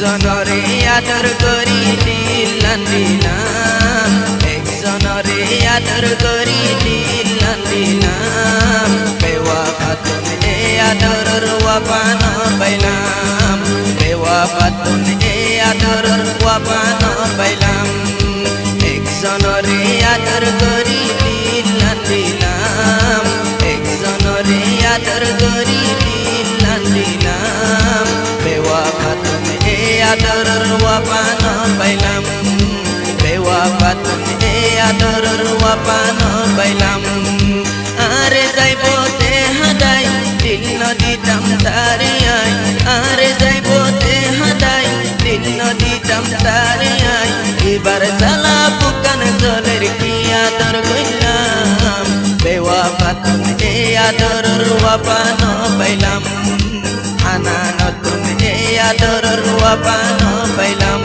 একজনরে আদর করি দিলাম দিলাম, একজনরে আদর করি দিলাম দিলাম, বেওয়াফা তুমি আদরের ওয়াপান পাইলাম, বেওয়াফা তুমি আদরের ওয়াপান পাইলাম। একজনরে আদর করি দিলাম দিলাম, একজনরে আদর করি দিলাম দিলাম, বেওয়াফা তুমি আদরের ওয়াপান পাইলাম, বেওয়াফা তুমি আদরের ওয়াপান পাইলাম। আরে যাইব দেহাদাই দিল নদিতাম তারে আই, আরে যাইব দেহাদাই দিল নদিতাম তারে আই, এবার জ্বালা বুকান জলের কি আদর কইলাম, বেওয়াফা তুমি আদরের ওয়াপান পাইলাম, হানান তুমি আদরের ওয়াপান পাইলাম।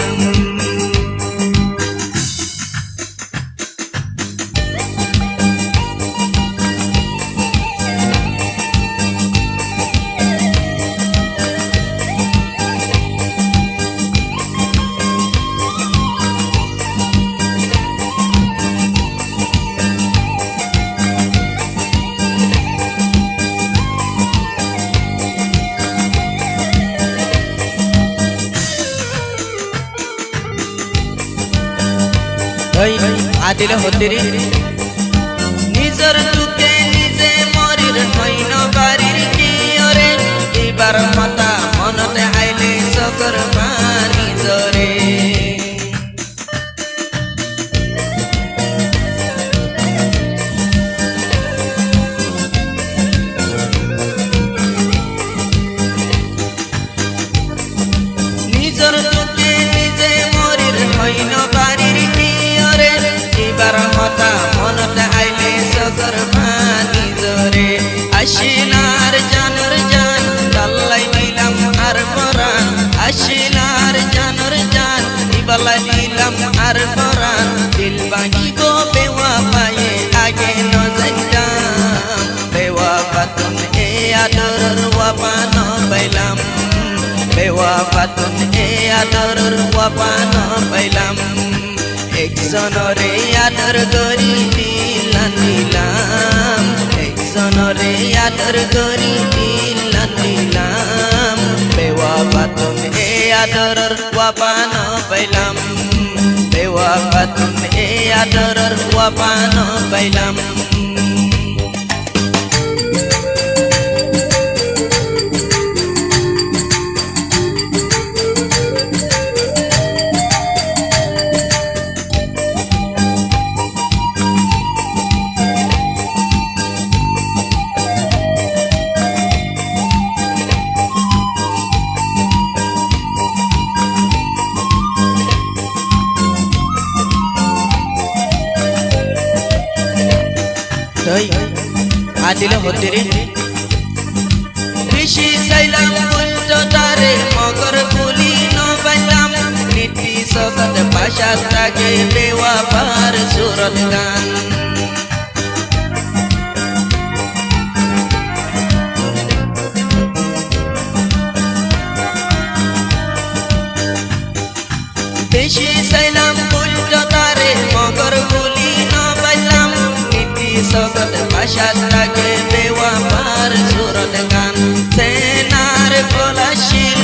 আদিল হতিরি নিজের দুঃখে নিজে মরির হইন বাড়ির কি ওরে, এবার মাতা মনতে আইলে সকর পানি জরে। নিজের দুঃখে নিজে মরির হইন বাড়ির কি ওরে, এবার মাতা মনতে আইলে সকর পানি জরে। আশিলার জানর জান বাল্লাই নিলাম আর পরাণ, আশিলার জানর জান বাল্লাই নিলাম আর পরাণ, দিল ভাঙি গো বেওয়াফায়ে আগে ন যাইতাম, বেওয়াফা তুমি আদরের ওয়াপান পাইলাম, বেওয়াফা তুমি আদরের ওয়াপান পাইলাম। একজনরে আদর করি দিলাম দিলাম, একজনরে আদর করি দিলাম দিলাম, বেওয়াফা তুমি আদরের ওয়াপান পাইলাম, বেওয়াফা তুমি আদরের ওয়াপান পাইলাম। আদিল হতিরি ঋষি চাইলাম উল্টো তারে মগর ফুলি ন পাইলাম, নীতি সগত ভাষা থাকে বেওয়াফার সুরত গান। ঋষি চাইলাম উল্টো তারে মগর ফুলি ন পাইলাম, নীতি সগত ভাষা থাকে বেওয়াফার সুরত গান। সেনার পলাশিল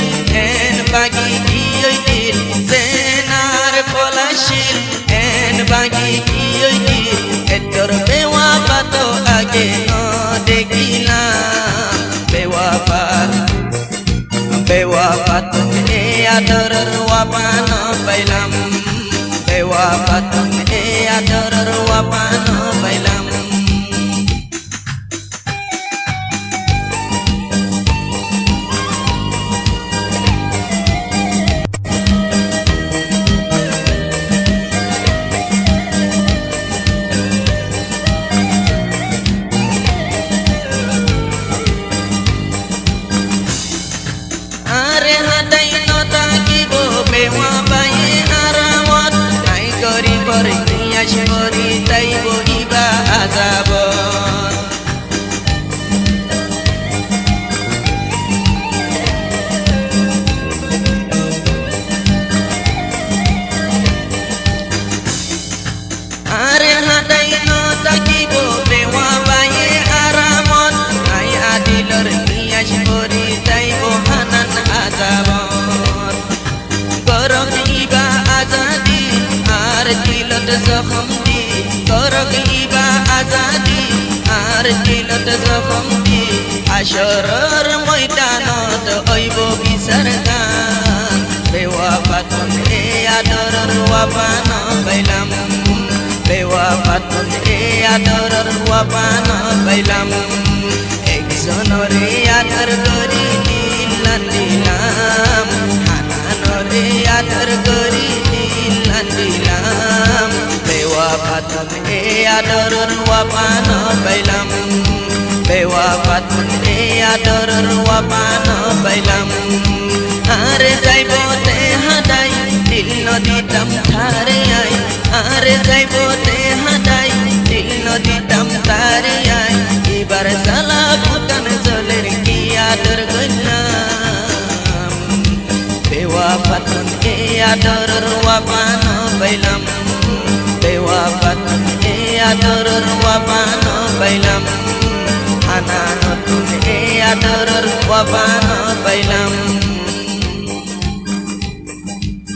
এন বাগি কি ওই দিল, সেনার পলাশিল এন বাগি কি ওই দিল, এতর বেওয়াফা তো আগে ন দেখিলাম, বেওয়াফার বেওয়াফা তুমি আদরের ওয়াপান পাইলাম, বেওয়াফা তুমি আদরের ওয়াপান পাইলাম। আরে হাতাই নতা কিব বেওয়াফায়ে আরামত, নাই করি পরে নিয়াস করি তাই বহিবা আজাব। জখম দি আসরর ময়দানত হইব বিচার গান বেওয়াফাতুন এ আদরর ওয়াফান পাইলাম বেওয়াফাতুন এ আদরর ওয়াফান পাইলাম একজনরে আদর করি দিলাম দিলাম হানানরে আদর করি দিলাম দিলাম বেওয়াফাতুন এ আদরর ওয়াফান পাইলাম বেওয়াফাতুন এ আদরর ওয়াফান পাইলাম আরে যাইব তে হাদাই দিল নদিতাম ধারে আই আরে যাইব তে হাদাই দিল নদিতাম ধারে আই এবার সালা ভুটান জলের কি আদর করলাম বেওয়াফাতুন এ আদরর ওয়াফান পাইলাম বেওয়াফাতুন এ আদরর ওয়াফান পাইলাম হানানতুন এ আদরর ওয়াফান